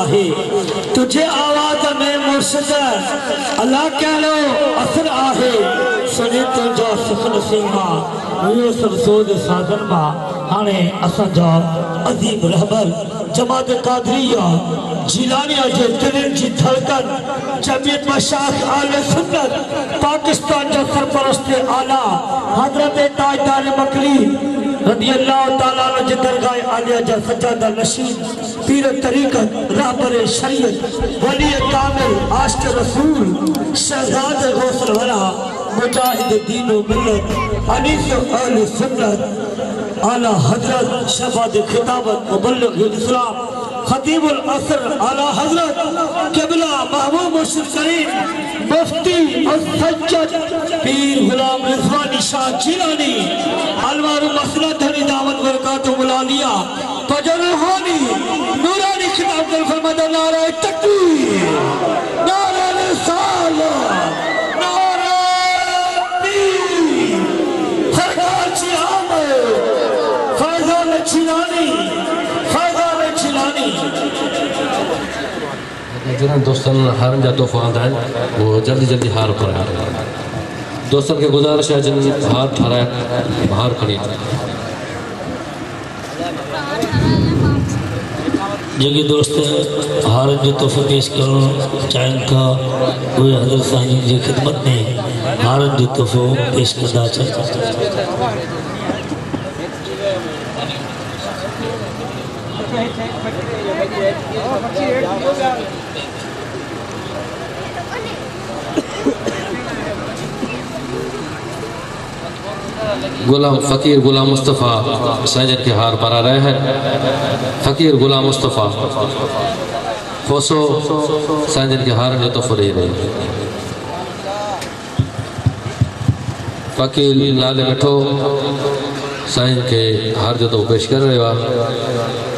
تجھے آواز میں مرشد اللہ کہہ لو اثر آہے سنے تو جو سخن سیما یہ سب سود سازن ما ہانے اسا جا عظیم رہبر جماعت قادریہ جیلانیہ جو دلن جی دھڑکن جمعیت مشاخ آل سنت پاکستان جو سرپرست آلہ حضرت تاجدار مکلی رضی اللہ تعالیٰ عنہ جدرگاہ عالیہ جا سجادہ نشین پیر طریقت رہبر شریعت ولی کامل عاشق رسول شہزاد غوث الورا مجاہد دین و ملت انیس اہل سنت اعلیٰ حضرت شفاعت خطابت مبلغ الاسلام خطیب العصر اعلیٰ حضرت قبلہ محبوب مرشد کریم مفتی السجد پیر غلام رضوانی شاہ جیلانی انوار مسئلہ دھنی دعوت برکات ملالیہ تجرحانی نورانی خطاب کر فرماتا نعرہ تکبیر نعرہ رسالت نعرہ پیر سرکار چی آمد فیضان چیلانی فیضان چیلانی جنہاں دوستان ہارن جا توفہ آندھا ہے وہ جلدی جلدی ہار پر آ دوستان کے گزارش ہے جن ہار تھارا ہے ہار کھڑی جگہ دوست ہارن جو توفہ پیش کرنا چاہیں کا وہ حضرت صاحب جی خدمت میں ہارن جو توفہ پیش کرنا چاہتا غلام فقیر غلام مصطفیٰ سائنجن کے ہار پر آ رہے ہیں فقیر غلام مصطفیٰ خوصو سائنجن کے ہار جو تو فرے رہے فقیر لال مٹھو سائنجن کے ہار جو تو پیش کر رہے ہیں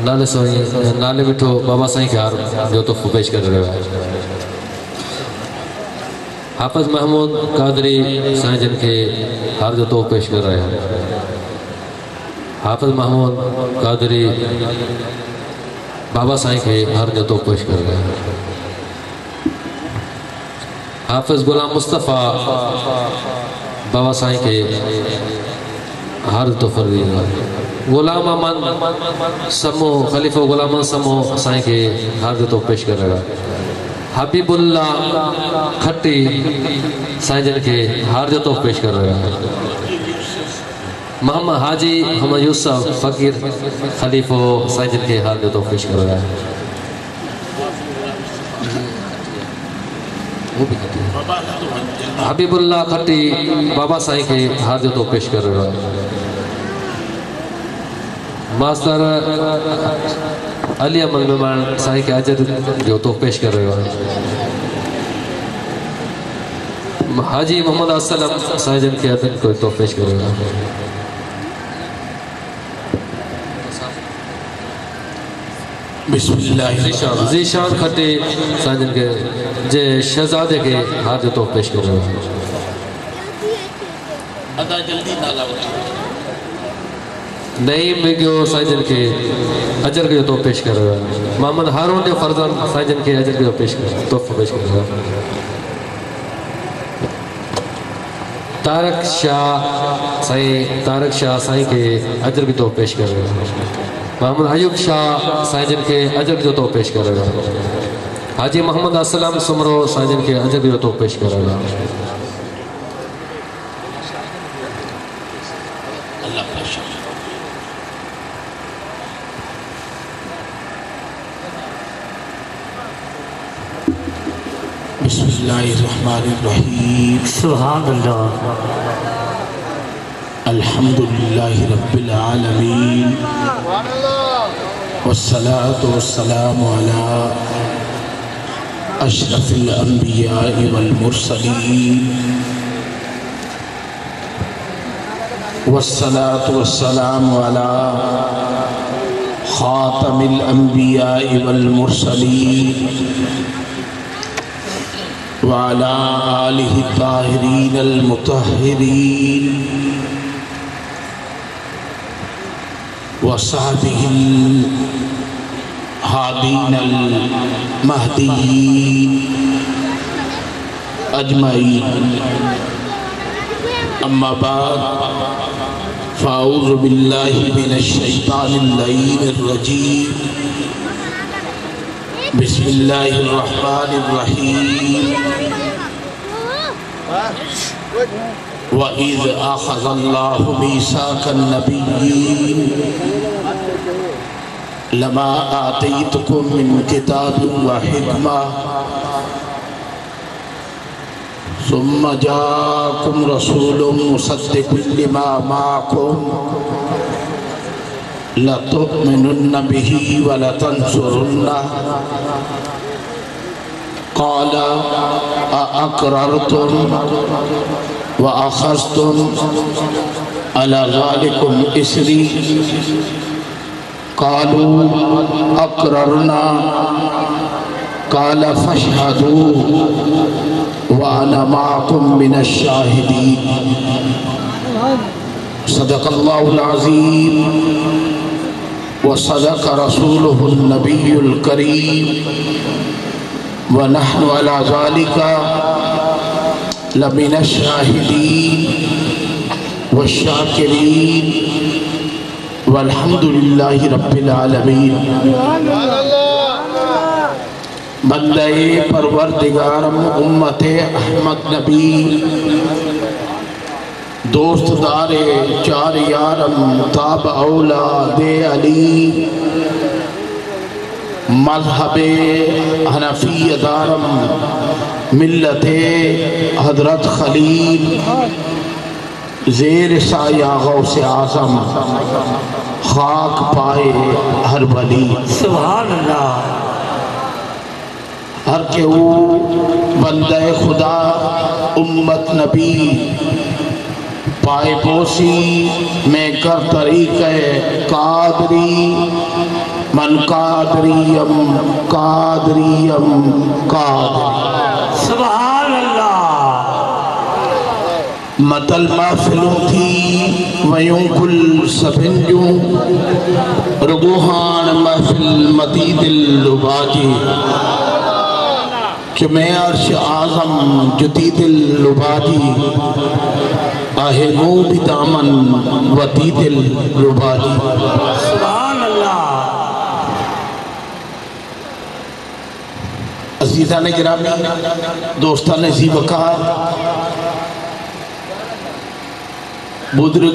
نالے مٹھو بابا سائیں کے ہار جو تو پیش کر رہے ہیں حافظ محمود قادری سائیں جن کے ہار جو تو پیش کر رہے ہیں حافظ محمود قادری بابا سائیں کے ہار جو تو پیش کر رہے ہیں حافظ غلام مصطفیٰ بابا سائیں کے ہار جو تو فرضی رہے ہیں غلام امن سمو خلیفہ غلام امن سمو سائیں کے ہار جو تو پیش کر رہا حبیب اللہ کھٹی سائیں جن کے ہار جو تو پیش کر رہا محمد حاجی محمد یوسف فقیر خلیفہ سائیں جن کے ہار جو تو پیش کر رہا حبیب اللہ کھٹی بابا سائیں کے ہار جو تو پیش کر رہا ماسٹر علی عمل مہمان سائیں کے اجر جو تو پیش کر رہے ہیں حاجی محمد السلام سائیں جن کے اجر کو تو پیش کر رہے ہیں بسم اللہ ذیشان کھٹی سائیں جن کے جے شہزادے کے ہار جو تو پیش کر رہے ہیں ادا جلدی نالا ہوتا نعیم بگیو سائیں جن کے اجر کے تو پیش کر رہا ہے محمد ہارون جو فرزان سائیں جن کے اجر کے تو پیش کر رہا ہے تارک شاہ سائیں کے اجر کے تو پیش کر رہا ہے محمد ایوب شاہ سائیں جن کے اجر کے تو پیش کر رہا ہے حاجی محمد السلام سمرو سائیں جن کے اجر کے تو پیش کر رہا ہے بسم اللہ الرحمن الرحیم سبحان اللہ الحمدللہ رب العالمین والصلاة والسلام على اشرف الانبیاء والمرسلین والصلاة والسلام على خاتم الانبیاء والمرسلین وعلى آله الطاهرين المطهرين وصحبه الهادين المهديين أجمعين. أما بعد فأعوذ بالله من الشيطان اللعين الرجيم. بسم الله الرحمن الرحيم. وَإِذْ أَخَذَ اللَّهُ مِيثَاقَ النَّبِيِّينَ لَمَا آتَيْتُكُم مِّن كِتَابٍ وَحِكْمَةٍ ثُمَّ جَاءَكُمْ رَسُولٌ مُصَدِّقٌ لِّمَا مَعَكُمْ لَتُؤْمِنُنَّ بِهِ وَلَتَنصُرُنَّهُ قال أأقررتم وأخذتم على ذلكم إسري قالوا أقررنا قال فاشهدوا وأنا معكم من الشاهدين. صدق الله العظيم وصدق رسوله النبي الكريم ونحن على ذلك لمن الشاهدين والشاكرين والحمد لله رب العالمين. بندہ پروردگارم امت احمد نبی دوست دار چار یارم تاب اولاد علی مذہب حنفی دارم ملت حضرت خلیل زیر سایہ غوث اعظم خاک پائے ہر بلی. سبحان اللہ. ہر کے وہ بندہ خدا امت نبی پائے پوسی میں کر طریقہ قادری من قادریم قادریم قادری. سبحان اللہ. مطل محفلوں تھی ویوں کل سبنجوں رگوہان محفل متی دل لباجی کہ میں عرش آزم جتی دل لباجی آہے نو بھی دامن وتی دل لباجی. سبحان اللہ. عزیزان گرامی دوستان زی وقار بزرگ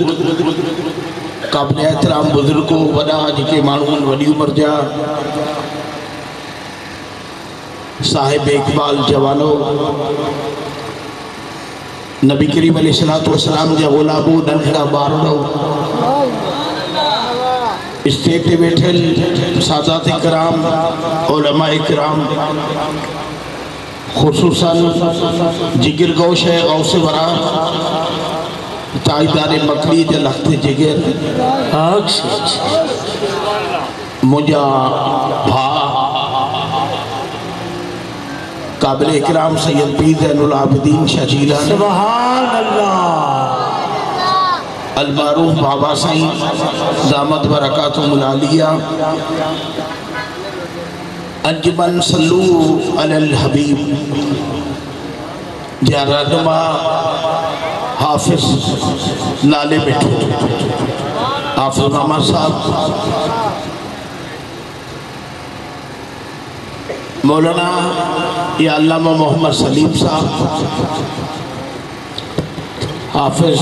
قابل احترام بزرگوں وڈا جکے معلوم وڈی عمر جا صاحب اقبال جوانو نبی کریم علیہ السلام جا غلامو ننھڑا بارڑو اسٹیج پہ بیٹھل سادات کرام علماء کرام خصوصاً جگر گوش ہے غوث ورا تاجدار مکلی جا لخت جگر مجھا بھا قابل اکرام سید پیر زین العابدین شجیلان سبحان اللہ. المعروف بابا سائیں دامت برکاتہم العالیہ انجمن صلو علی الحبیب جا رہنما حافظ نالے مٹھو حافظ محمد صاحب مولانا یا علامہ محمد سلیم صاحب حافظ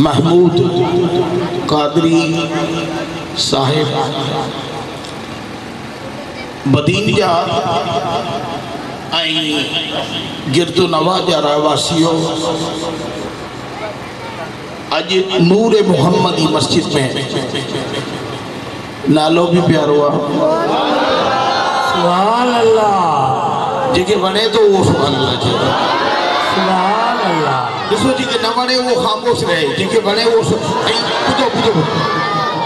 محمود قادری صاحب بدین جا گرد و نواز جا رہواسیوں آج نور محمدی مسجد میں نالو بھی پیار ہوا سبحان اللہ. جگہ بنے تو وہ سبحان اللہ چاہتا سبحان اللہ. جسو جگہ نہ بنے وہ خاموش رہے جگہ بنے وہ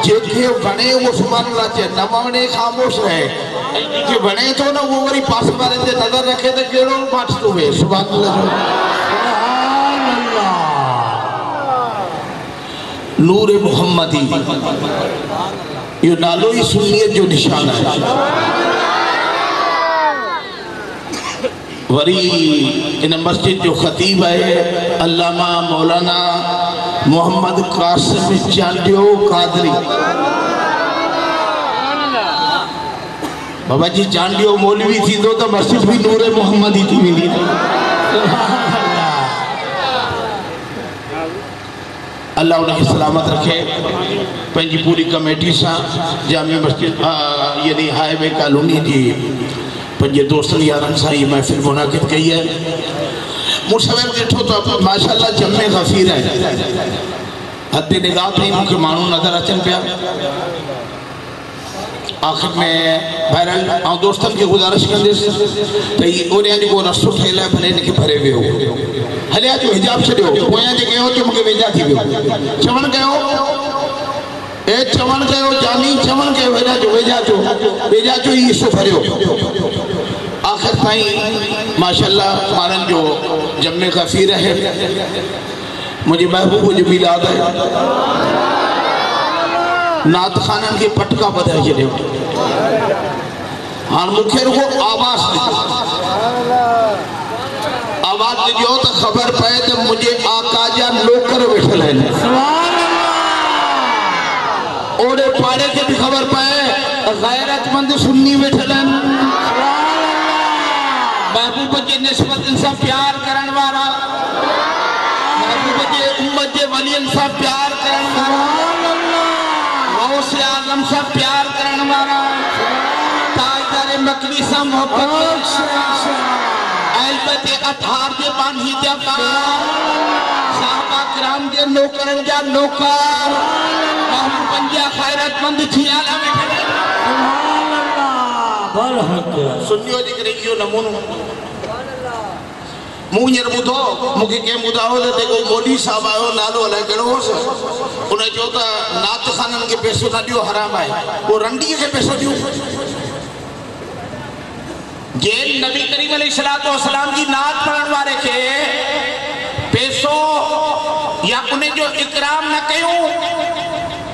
جگہ بنے وہ سبحان اللہ چاہتا نہ بنے خاموش رہے کہ بنے تو نا وہ وری پاس والے تے نظر رکھے تے کیڑو پاٹ تو وے سبحان اللہ نور محمدی یہ نالو ہی سنیت جو نشانہ ہے وری ان مسجد جو خطیب ہے علامہ مولانا محمد قاسم چانڈیو قادری بابا جی چانڈیو مولوی تھی دو تو مسجد بھی نور محمدی تھی ملی اللہ انہیں سلامت رکھے پنجی پوری کمیٹی سا جامعہ مسجد یعنی ہائی وے کالونی جی پنجے دوستن یارن سا یہ محفل منعقد کی ہے مرسویر دیٹھو تو ماشاءاللہ جمع غفیر ہے حد نگاہ تھی مجھے مانو نظر اچھن پیا آخر میں بہرحال آن دوستان کی گزارش کردے تو یہ اور یعنی کو رسو ٹھیلا ہے بھلے نکے بھرے ہوئے ہو حلیا جو حجاب سے دیو پویاں جے گئے ہو جو مجھے ویجا تھی بیو چمن گئے ہو اے چمن گئے ہو جانی چمن گئے ہو ویجا جو یہ سو بھرے ہو آخر تائیں ماشاءاللہ مارن جو جمع غفیر ہے مجھے محبوب جو میلاد ہے نات خانن کے پٹکا بدھائی جنے ہو ہاں مکھر کو آواز دیجو تو خبر پائے تو مجھے آقا جا نوکر بیٹھل ہے اوڑے پاڑے کے بھی خبر پائے غیرت مند سنی بیٹھل ہے محبوب جے نسبت انسان پیار کرن وارا محبوب جے امت جے ولی انسان پیار کرن وارا غوث اعظم سے پیار کرن وارا تاجدار مکوی سے محبت اہل بیت اطہار دے بانہی دے پار صحابہ کرام دے نوکرن جا نوکر محبوبن جا خیرت مند تھی آلہ میں سنیو جی کریں نمون مونیر بدھو مکہ کے مداؤ دے کو مولی صاحب آئے ہو نالو علیہ کرو ہو سا انہیں جو تا نات خانن کے پیسو نہ دیو حرام آئے وہ رنڈی کے پیسو دیو جیل نبی کریم علیہ السلام کی نات پڑھن والے کے پیسو یا انہیں جو اکرام نہ کہوں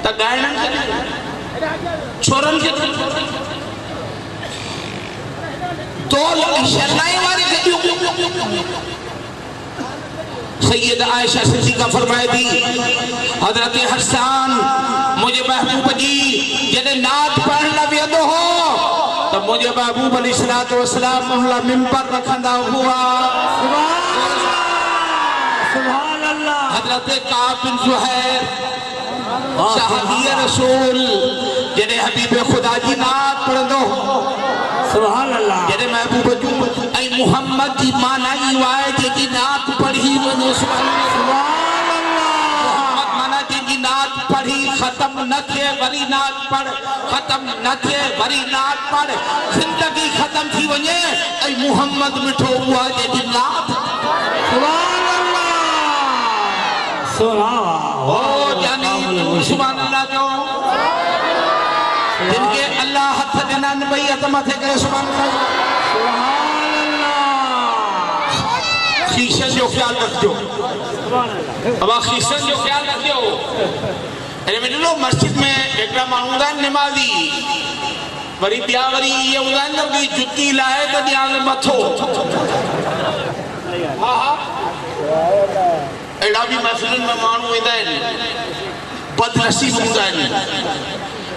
تا گائنن کے چھوڑن کے دول اشارنائی والے کے سید عائشہ صدیقہ فرمائے دی حضرت حسان مجھے محبوب جی جنہیں نات پڑھنا بھی ادو ہو تو مجھے محبوب علیہ السلام اللہ ممبر رکھنا ہوا سبحان اللہ حضرت کعب بن زہیر صحابی رسول جنہیں حبیب خدا جی نات پڑھ دو سبحان اللہ جنہیں محبوب جو اے محمد جی مانائی وائے جی نات پڑھی ونو سبحان اللہ محمد مانا جی نات پڑھی ختم نہ تھے وری نات پڑھ ختم نہ تھے وری نات پڑھ زندگی ختم تھی ونجے اے محمد مٹھو ہوا جی نات سبحان اللہ سبحان اللہ جو جن کے اللہ حد دینا نبی عظمت ہے کہ سبحان اللہ خیشن جو خیال رکھ دو اب خیشن جو خیال رکھ دو میں جو مسجد میں ایک مانگان نمازی وری بیا وری یہ اندان لگی جتی لائے تو دیان متھو ایڈا بھی محفلن میں مانو ایدائن بد نصیب ہوندائن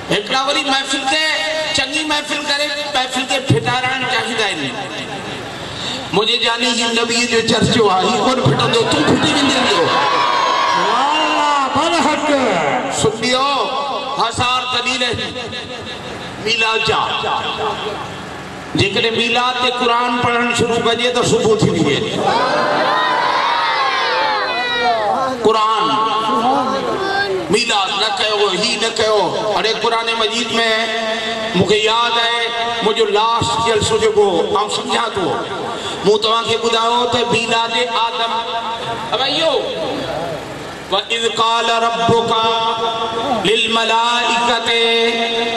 ایک راوری محفل کے چنگی محفل کرے محفل کے پھٹاران چاہی دائن مجھے جانی یہ نبی جو چرچو آئی کون پھٹا دو تم پھٹی بھی دیں دو اللہ برحق سن لیو ہزار دلیل ہے میلاد جا جکنے میلاد تے قرآن پڑھن شروع کریے تو صبح تھی دیئے قرآن میلاد نہ کہو ہی نہ کہو ارے قرآن مجید میں مجھے یاد ہے مجھے لاسٹ جلسو جو کو ہم سمجھا تو موتوان کے بداؤ تے میلاد آدم اب آئیو وَإِذْ قَالَ رَبُّكَ لِلْمَلَائِكَةِ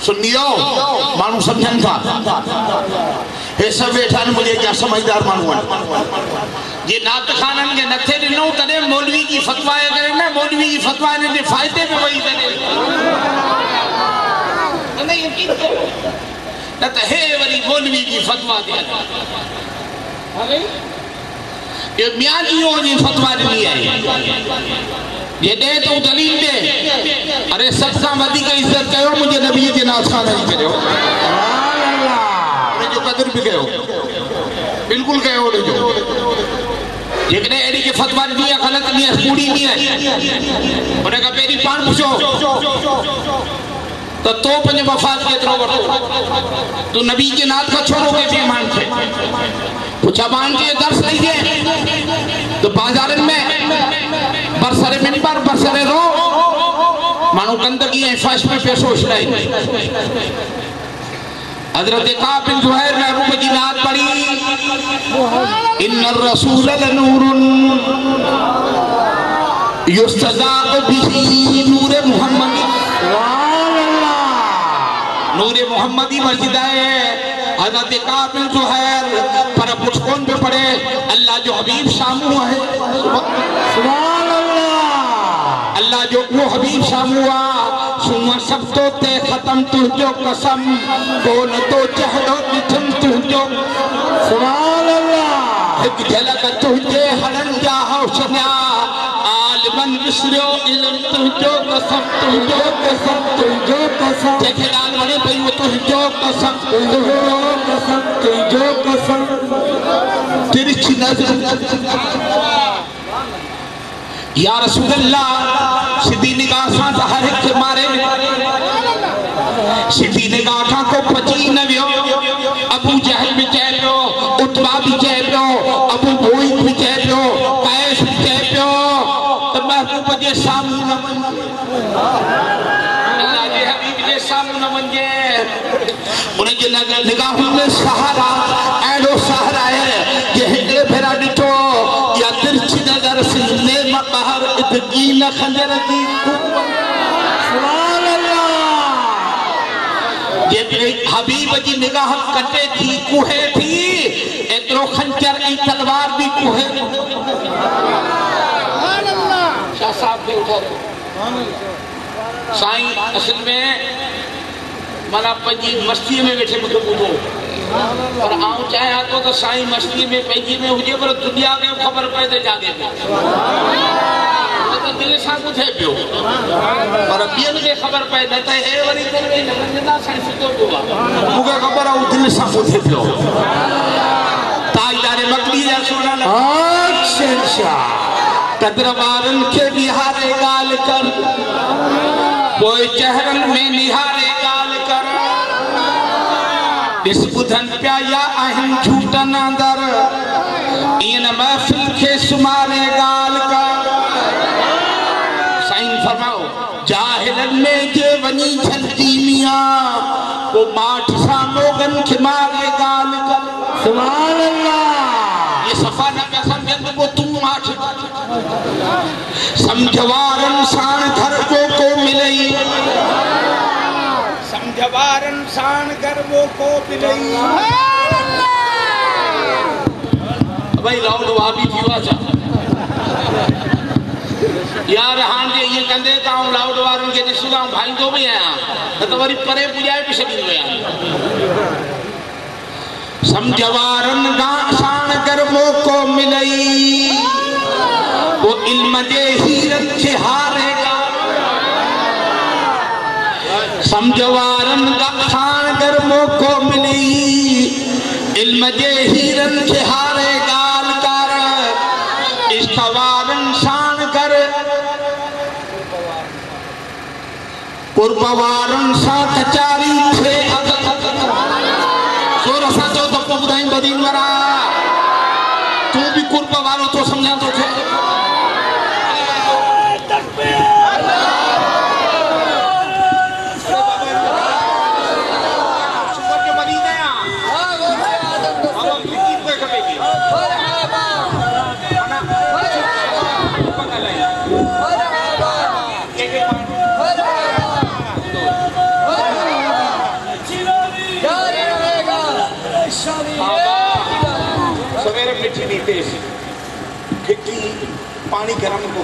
سنیو مانو سمجھن تھا یہ سب بیٹھا مجھے کیا سمجھدار مانو یہ نات خانن کے نتھے دنوں تنے مولوی کی فتوائے کرے نا مولوی کی فتوائے نے فائدے پہ وہی کرے نہیں یقین کرو نہ تو ہے وری مولوی کی فتوہ دیا یہ میاں جیوں جی فتوہ نہیں ہے یہ دے تو دلیل دے ارے سب کا مدی کا عزت کہو مجھے نبی کے ناز خانہ ہی کرو انہیں جو قدر بھی کہو بالکل کہو انہیں جو لیکن ایڈی کے فتوہ نہیں ہے غلط نہیں ہے پوری نہیں ہے انہیں کہا پیری پان پوچھو تو پنجے مفاد کے درو بڑھو تو نبی کے نات کا چھوڑو گے بھی مان سے پوچھا مان کے درس لئیے تو بازارن میں برسر منبر برسر رو مانو گندگی ہیں فاش میں پیشوش نہیں حضرت قعب بن زہیر محبوب کی نات پڑھی ان الرسول لنور یستضاء به نور محمد نور محمدی مسجد ہے حضرت قعب بن زہیر پر کچھ کون پہ پڑھے اللہ جو حبیب شامو ہے سبحان اللہ اللہ جو وہ حبیب شامو ہے سنوہ سب تو تے ختم تجھو قسم کون تو چہرو نٹھن تجھو سبحان اللہ ایک جھلک تجھے ہرن جاہو شنیا عالمن مصریو علم تجھو قسم تجھو قسم تجھو قسم جیسے لال بڑے بھئی وہ تجھو قسم تجھو قسم تجھو قسم تیری چھی نظر یا رسول اللہ سیدھی نگاہ سان ہر ایک کے مارے سیدھی نگاہ کو پچی نویو ابو جہل بھی چاہ پیو اتبا بھی چاہ پیو ابو بوئید بھی چاہ پیو قیس بھی چاہ پیو تو محبوب جے سامو نہ منجے اللہ جے حبیب جے سامو نہ منجے انہیں جو نگاہوں میں سہارا ایڈو سہارا ہے یہ ہندے پھرا ڈٹو یا ترچی نظر سلنے مقہر ادگین خنجر کی سبحان اللہ یہ حبیب جی نگاہ کٹے تھی کوہے تھی اترو خنجر ای تلوار بھی کوہے شاہ صاحب بھی اٹھا رہے سائیں اصل میں مانا پنجی مستی میں بیٹھے مجھے بودھو اور آؤں چاہے آتو تو سائیں مستی میں پنجی میں ہوجے پر دنیا کے خبر پیدے جاگے پہ تو دل ساں کچھ ہے پیو اور ابین کے خبر پیدے تا ہے وری دل میں نگنجنا سائیں فتو جوا مجھے خبر آؤں دل ساں کچھ ہے پیو تاجدار مقلی یا سونا لگا قدر بارن کے بہارے گال کر کوئی چہرن میں نہارے گال کر اس بدھن پیا یا آہم جھوٹا نادر این محفل کے سمارے گال کر سائن فرماؤ جاہلن میں جے ونی جھلتی میاں وہ ماٹھ ساموگن کے مارے گال کر سبحان اللہ یہ صفحہ نہ کیا سمجھن وہ تم ماٹھ سمجھوارن سان گھر کو ملئی سمجھوارن سان گھر کو ملئی بھائی لاؤڈ وابی کیوں آجا یار ہاں جے یہ کندے تا ہوں لاؤڈ وارن کے جسو دا ہوں بھائی دو بھی آیا تو وری پرے پوجائے بھی شکل ہویا سمجھوارن سان گھر کو ملئی وہ علم دے ہیرت کے ہارے گا سمجھوارن کا خان گرموں کو ملی علم دے ہیرت کے ہارے گال کر استوارن شان کر قربوارن ساتھ چاری تھے سورہ ساتھ تو کو بدائیں بدین ورا تو بھی قربوارن تو سمجھا تو تھے کھٹی پانی گرم کو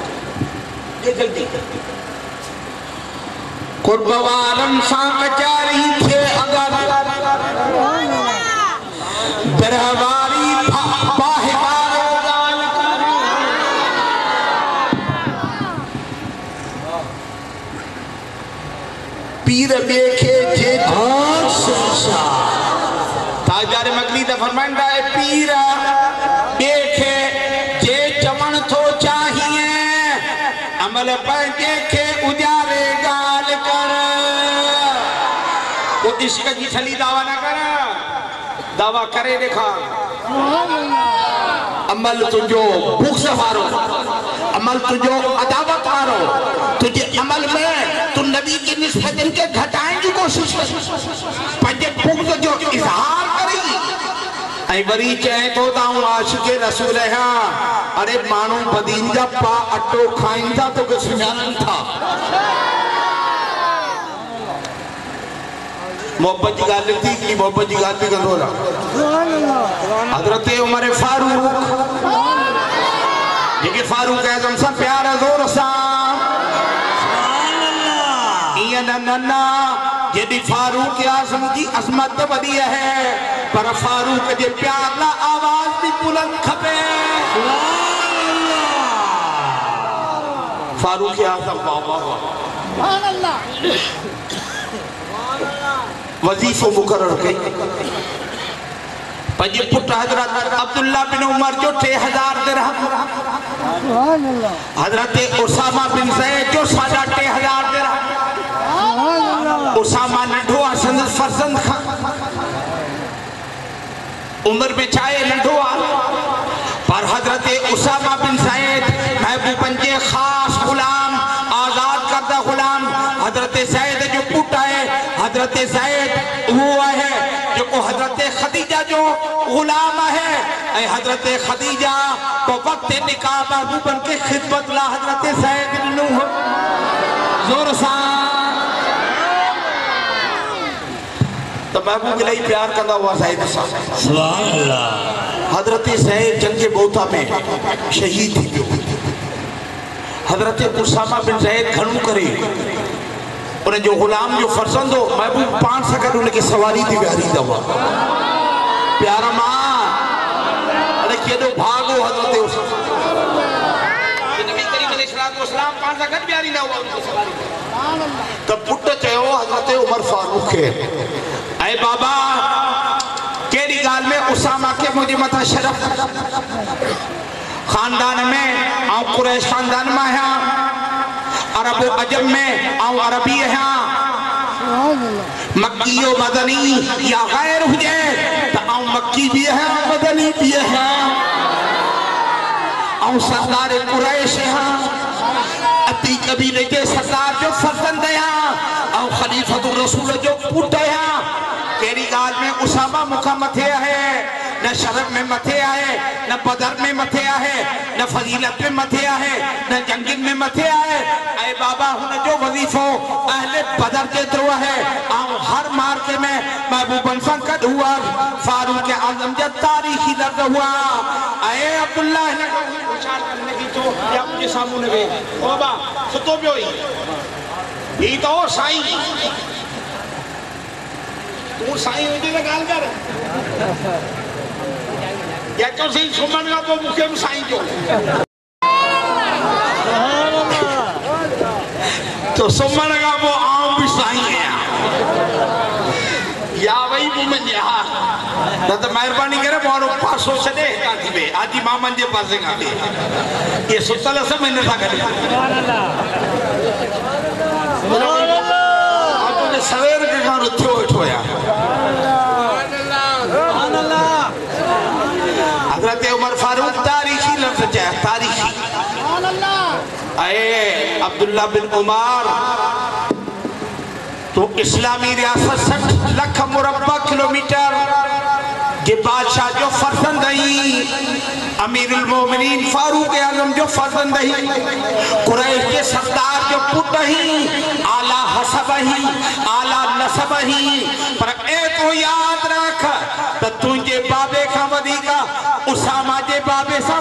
یہ جلدی قرب وارم سان کچاری تھے اگر برہواری باہوارو گال پیر بیکھے جے تاجدار مغلی دا فرمائندہ ہے پیر بیکھے جے چمن تھو چاہیے عمل پر دیکھے اجارے گال کر وہ عشق کی چھلی دعویٰ نہ کر دعویٰ کرے دیکھا عمل تجھو بغض وارو عمل تجھو عداوت وارو تجھے عمل میں تو نبی کی نسبت ان کے گھٹائیں کی کوشش کر پنجے بغض جو اظہار کریں اے بری چاہے تو داؤں عاشق رسول ہے ارے مانو بدین جا پا اٹو کھائیں تھا تو کس جانن تھا محبت جی گال تھی کہ محبت جی گال بھی کر رہا حضرت عمر فاروق لیکن فاروق اعظم سا پیار زور سا یہ نننا جدی فاروق اعظم کی عظمت بڑی ہے پر فاروق جے پیار لا آواز بھی بلند کھپے فاروق اعظم بابا وظیفہ مقرر گئی پنجے پٹ حضرت عبداللہ بن عمر جو 3000 درہم حضرت اسامہ بن زید جو 3500 درہم اسامہ نڈھو آسند فرزند کھا عمر میں چاہے نڈھو آ پر حضرت اسامہ بن زید محبوب پنجے خاص غلام آزاد کردہ غلام حضرت زید جو پوٹا ہے حضرت زید ہوا ہے جو کو حضرت خدیجہ جو غلام ہے اے حضرت خدیجہ کو وقت نکاح محبوب ان کے خدمت لا حضرت زید بن نوح زور سان تو محبوب کے لئے پیار کرنا ہوا زید سان سبحان اللہ حضرت زید جنگ بوتا میں شہید تھی جو حضرت اسامہ بن زید گھنو کرے انہیں جو غلام جو فرزند ہو محبوب 5 سیکنڈ انہیں کی سواری تھی بیاری دوا پیارا ماں انہیں کیا دو بھاگو حضرت اسامہ نبی کریم علیہ السلام 5 سیکنڈ بیاری نہ ہوا انہیں کی سواری تب پٹا چاہے ہو حضرت عمر فاروق ہے اے بابا کیری گال میں اسامہ کے مجھے مطا شرف خاندان میں آؤں قریش خاندان میں ہیں عرب و عجم میں آؤں عربی ہیں مکی و مدنی یا غیر ہو جائے تو آؤں مکی بھی ہیں مدنی بھی ہیں آؤں سردار قریش ہیں اتی قبیلے کے سردار جو فرزند ہیں آؤں خلیفۃ الرسول جو پوٹے ہیں تیری گال میں اسامہ مکہ متھے ہے نہ شرف میں متھے آئے نہ بدر میں متھے آئے نہ فضیلت میں متھے آئے نہ جنگن میں متھے آئے اے بابا ہن جو وظیفہ اہل بدر کے دروا ہے آؤں ہر مارکے میں محبوب انسان کا دھوا فاروق اعظم جد تاریخی لرد ہوا اے عبداللہ خوشحال کرنے کی جو یا مجھے سامنے گئے بابا ستو بھی ہوئی یہ تو سائیں تو سائیں ہوئی دیتا گال کر یا تو صحیح سمن گا وہ مکم سائیں جو تو سمن گا وہ آؤں بھی سائیں ہیں یا وہی مومن جہاں نہ تو مہربانی کرے بہارو پاسو چلے آتی بے آجی مامن جے پاسے گا دے یہ ستل سے میں نے تھا کرے آپ نے سویر کے کھاں رتھو اٹھویا حضرت عمر فاروق تاریخی لفظ چاہے تاریخی اے عبداللہ بن عمر تو اسلامی ریاست 60 لکھ مربع کلومیٹر کے بادشاہ جو فرزند ہی امیر المومنین فاروق اعظم جو فرزند ہی قریش کے سردار جو پٹ ہی اعلیٰ حسب ہی اعلیٰ نسب ہی پر اے تو یاد رکھ تو تجھے بابے کا ودی کا اسامہ جے بابے سا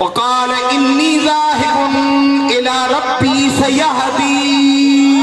وقال إني ذاهب إلى ربي سيهدين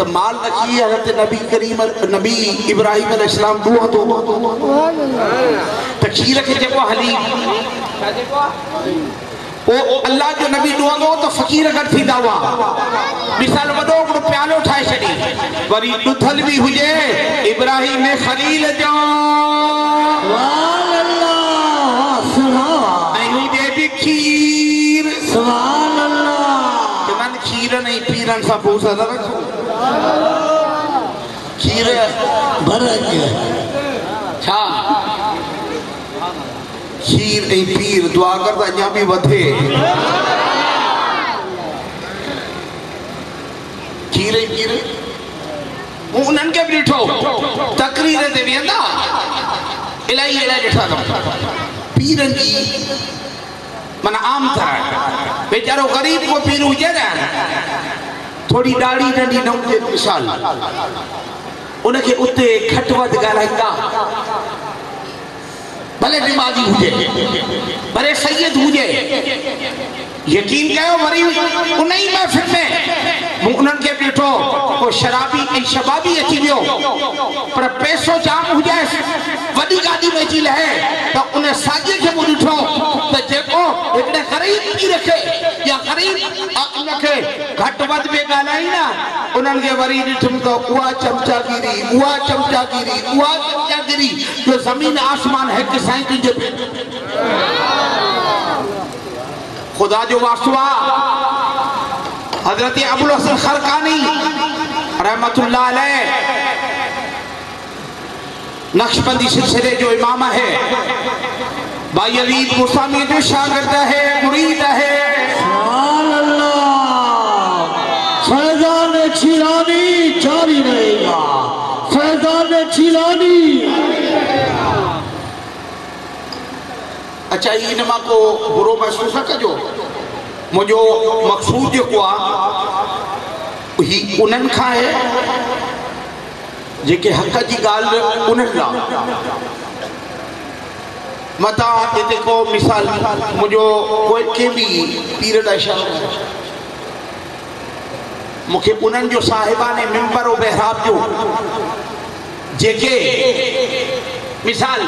تو مال نکی حضرت نبی ابراہیم علیہ السلام دعا تو کھیر کے جب حلیم اللہ جو نبی دعا دو تو فقیر اگر تھی دعوا مثال وڈو کو پیالو اٹھائے چھڑی وری دھل بھی ہوئے ابراہیم خلیل جو سبحان اللہ سبحان نہیں دے بھی کھیر سبحان اللہ کہ من کھیر نہیں پیرن سا پوسا نہ رکھو کھیر برکت چھا کھیر ای پیر دعا کرتا اñا بھی ودھے کھیر ای پیر انہن کے بھی ڈٹھو تقریر دے بھی اندہ الہی ڈٹھا دو پیرن جی من عام تھا بیچارو غریب کو پیر ہوجے رہا تھوڑی ڈاڑی ڈنڈی نو دے مثال انہیں کے اتے کھٹ ود گالائیتا بھلے دماغی ہوجے بھلے سید ہوجے یقین کہو وری انہی محفل میں انہن کے بیٹھو وہ شرابی ای شبابی اچھی بیو پر پیسو جام ہوجائے وڈی گاڑی میں چیل ہے تو انہیں ساجے کے مو ڈٹھو تو جیکو ایکڑے غریب کی رکھے یا غریب انہیں کے گھٹ ود بے گالائی نا انہن کے وری ڈٹھم تو اوہ چمچا گیری اوہ چمچا گیری اوہ چمچا گیری جو زمین آسمان ہے کسائیں تجھے خدا جو واسطہ حضرت ابوالحسن خرقانی رحمت اللہ علیہ نقشبندی سلسلے جو امامہ ہے بھائی علی مسامی جو شاگرد ہے مرید ہے سبحان اللہ فیضان چیلانی جاری رہے گا فیضان چیلانی اچھا یہ نما کو برو محسوس نہ کجو مجھو مقصود جو کوا ہی انہن کھا ہے جے کہ حق جی گال انہن لا متا یہ دیکھو مثال مجھو کوئی کے بھی پیرڈ اشار مکھے انہن جو صاحبان ممبر و بحراب جو جے کہ مثال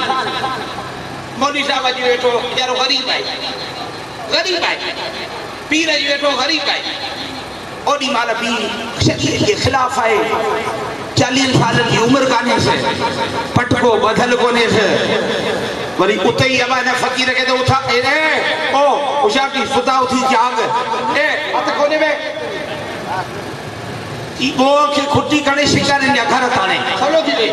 مولوی صاحب جی بیٹھو یارو غریب آئی پیر جی بیٹھو غریب آئی اوڈی مالا بھی شکیل کے خلاف آئے 40 سال کی عمر کانے سے پٹ کو بدھل کونے سے ولی اتے ہی ابا نے فقیر کہتے اٹھا اے او اشار کی ستا اٹھی جاگ اے ات کونے میں وہ کہ کھٹی کڑے شکاریں یا گھر تانے سلو جی دے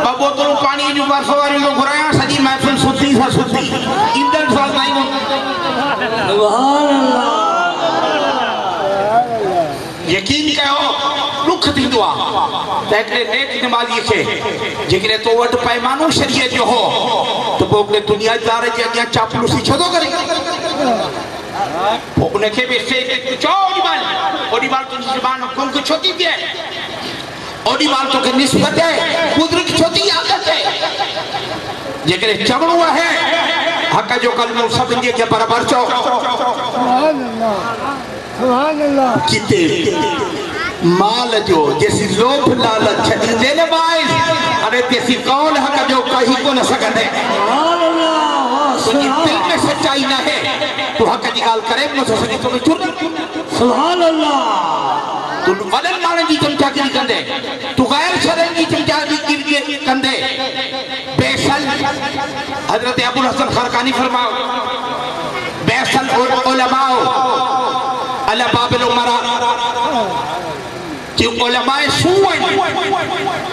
بابو تو پانی جو برفواری کو گھرایا سجی محفل ستی سا ستی اندر سوال نہیں ہوں سبحان اللہ یقین کہو رکھ دی دعا تیکنے نیک نمازی کے جگرے تو وڈ پیمانو شریعت جو ہو تو وہ اپنے دنیا دارے جی اگیا چاپلوسی چھو دو کریں وہ انہیں کے بھی سے اوڈی بال تو زبان کن کو چھوٹی بھی ہے اوڈی بال تو کہ نسبت ہے قدر کی چھوٹی عادت ہے جگرے چمڑ ہوا ہے حقا جو کلمہ سب اندیے کے برابر چو سبحان اللہ کتے مال جو جیسی لوپ لالت چھڑی دینے بائز ارے تیسی قول حقا جو کہیں کو نہ سکن ہے سبحان اللہ تو یہ دل میں سچائی نہ ہے تو حقا جگال کرے مجھے سکے تو میں چھوڑ سبحان اللہ تو ولن مانن جی چمچا گیری کندے تو غیر شرن جی چمچا گیری کندے بیسل حضرت ابوالحسن خرقانی فرماؤ بیسل علماء علی باب العمراء کہ علماء سوئن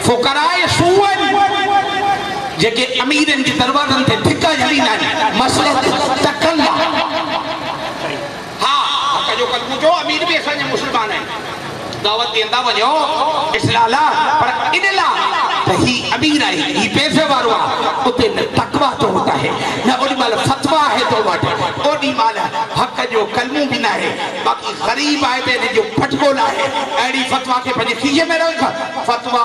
فقراء سوئن جے کہ امیرن کی دروازن تے دھکا جلینا مسئلہ تکن ہاں حقا جو کل مجھو امیر بھی ایسا جو مسلمان ہیں دعوت دیندہ بنیو اسلالا پر انہلا ہی امیر آئی ہی پیسے واروا اتے نہ تقوی تو ہوتا ہے نہ اوڈی مال فتوہ ہے تو واٹے اوڈی مال حق جو کلموں بھی نہ ہے باقی غریب آئے تھے جو پھٹکو نہ ہے ایڈی فتوہ کے پنجے کیجئے میں رکھا فتوہ